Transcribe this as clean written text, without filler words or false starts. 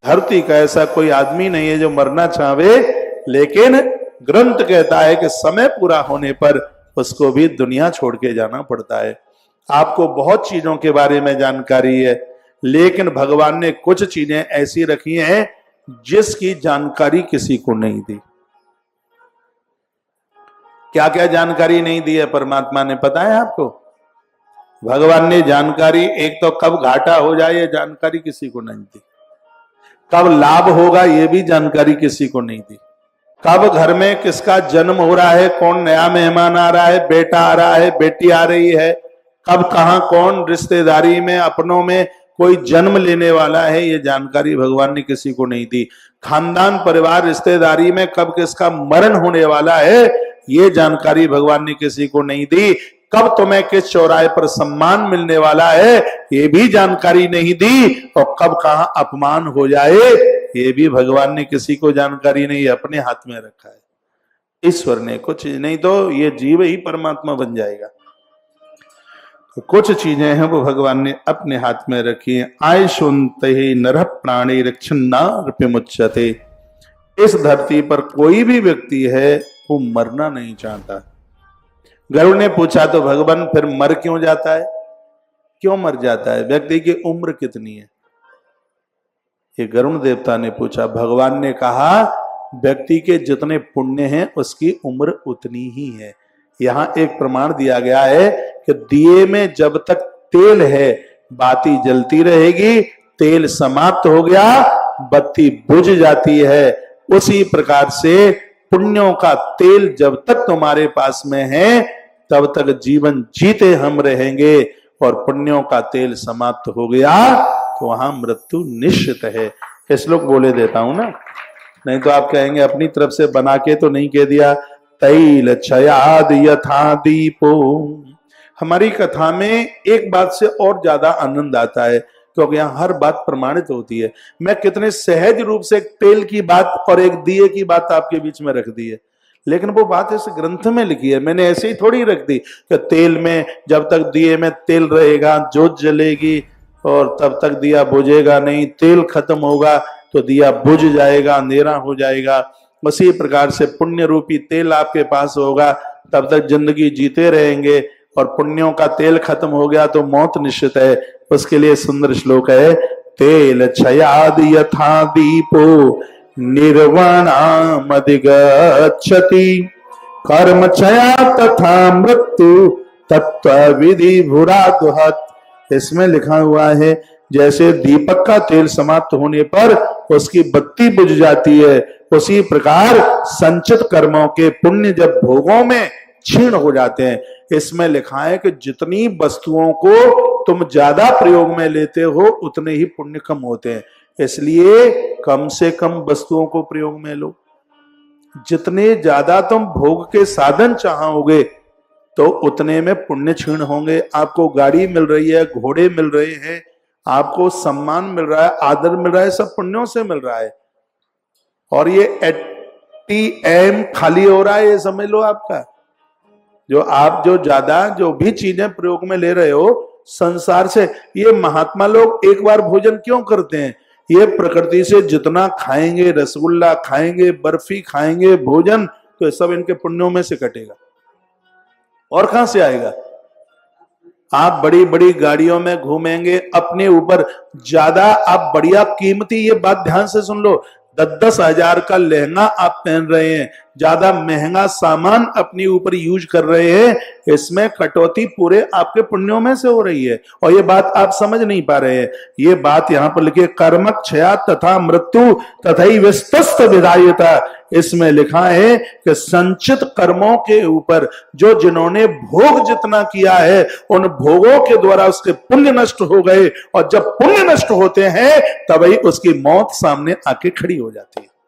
धरती का ऐसा कोई आदमी नहीं है जो मरना चाहे, लेकिन ग्रंथ कहता है कि समय पूरा होने पर उसको भी दुनिया छोड़ के जाना पड़ता है। आपको बहुत चीजों के बारे में जानकारी है, लेकिन भगवान ने कुछ चीजें ऐसी रखी हैं जिसकी जानकारी किसी को नहीं दी। क्या क्या जानकारी नहीं दी है परमात्मा ने, पता है आपको? भगवान ने जानकारी, एक तो कब घाटा हो जाए ये जानकारी किसी को नहीं दी, कब लाभ होगा ये भी जानकारी किसी को नहीं दी, कब घर में किसका जन्म हो रहा है, कौन नया मेहमान आ रहा है, बेटा आ रहा है, बेटी आ रही है, कब कहां कौन रिश्तेदारी में अपनों में कोई जन्म लेने वाला है, ये जानकारी भगवान ने किसी को नहीं दी। खानदान परिवार रिश्तेदारी में कब किसका मरण होने वाला है ये जानकारी भगवान ने किसी को नहीं दी। कब तुम्हें किस चौराहे पर सम्मान मिलने वाला है ये भी जानकारी नहीं दी, और कब कहां अपमान हो जाए ये भी भगवान ने किसी को जानकारी नहीं, अपने हाथ में रखा है ईश्वर ने। कुछ नहीं तो ये जीव ही परमात्मा बन जाएगा। तो कुछ चीजें हैं वो भगवान ने अपने हाथ में रखी है। आय सुनते ही नरह प्राणी रक्षन्नार्पिमुच्यते। इस धरती पर कोई भी व्यक्ति है वो मरना नहीं चाहता। गरुड़ ने पूछा तो भगवान फिर मर क्यों जाता है, क्यों मर जाता है, व्यक्ति की उम्र कितनी है? ये गरुड़ देवता ने पूछा। भगवान ने कहा व्यक्ति के जितने पुण्य हैं उसकी उम्र उतनी ही है। यहां एक प्रमाण दिया गया है कि दिए में जब तक तेल है बाती जलती रहेगी, तेल समाप्त हो गया बत्ती बुझ जाती है। उसी प्रकार से पुण्यों का तेल जब तक तुम्हारे पास में है तब तक जीवन जीते हम रहेंगे, और पुण्यों का तेल समाप्त हो गया तो वहां मृत्यु निश्चित है। श्लोक बोले देता हूं ना, नहीं तो आप कहेंगे अपनी तरफ से बना के तो नहीं कह दिया। तैल क्षयाद यथा दीपो। हमारी कथा में एक बात से और ज्यादा आनंद आता है क्योंकि यहाँ हर बात प्रमाणित होती है। मैं कितने सहज रूप से एक तेल की बात और एक दिए की बात आपके बीच में रख दी है, लेकिन वो बात इस ग्रंथ में लिखी है, मैंने ऐसे ही थोड़ी रख दी कि तेल में जब तक दिए में तेल रहेगा जोत जलेगी और तब तक दिया बुझेगा नहीं, तेल खत्म होगा तो दिया बुझ जाएगा, अंधेरा हो जाएगा। उसी प्रकार से पुण्य रूपी तेल आपके पास होगा तब तक जिंदगी जीते रहेंगे, और पुण्यों का तेल खत्म हो गया तो मौत निश्चित है। उसके लिए सुंदर श्लोक है। तेल क्षयाद यथा दीपो निर्वाणाम अधिगच्छति कर्म क्षया तथा मृत्यु तत्व विधि भूरा दुहत। इसमें लिखा हुआ है जैसे दीपक का तेल समाप्त होने पर उसकी बत्ती बुझ जाती है, उसी प्रकार संचित कर्मों के पुण्य जब भोगों में क्षीण हो जाते हैं। इसमें लिखा है कि जितनी वस्तुओं को तुम ज्यादा प्रयोग में लेते हो उतने ही पुण्य कम होते हैं, इसलिए कम से कम वस्तुओं को प्रयोग में लो। जितने ज्यादा तुम भोग के साधन चाहोगे तो उतने में पुण्य क्षीण होंगे। आपको गाड़ी मिल रही है, घोड़े मिल रहे हैं, आपको सम्मान मिल रहा है, आदर मिल रहा है, सब पुण्यों से मिल रहा है। और ये एटीएम खाली हो रहा है, ये समझ लो आपका। जो आप जो ज्यादा जो भी चीजें प्रयोग में ले रहे हो संसार से, ये महात्मा लोग एक बार भोजन क्यों करते हैं? ये प्रकृति से जितना खाएंगे, रसगुल्ला खाएंगे, बर्फी खाएंगे, भोजन, तो ये सब इनके पुण्यों में से कटेगा, और कहां से आएगा? आप बड़ी बड़ी गाड़ियों में घूमेंगे, अपने ऊपर ज्यादा आप बढ़िया कीमती, ये बात ध्यान से सुन लो, 10-10 हजार का लहंगा आप पहन रहे हैं, ज्यादा महंगा सामान अपने ऊपर यूज कर रहे हैं, इसमें कटौती पूरे आपके पुण्यों में से हो रही है, और ये बात आप समझ नहीं पा रहे हैं। ये बात यहां पर लिखे कर्म क्षया तथा मृत्यु तथैवस्तस्थ विधायता। इसमें लिखा है कि संचित कर्मों के ऊपर जो जिन्होंने भोग जितना किया है उन भोगों के द्वारा उसके पुण्य नष्ट हो गए, और जब पुण्य नष्ट होते हैं तभी उसकी मौत सामने आके खड़ी हो जाती है।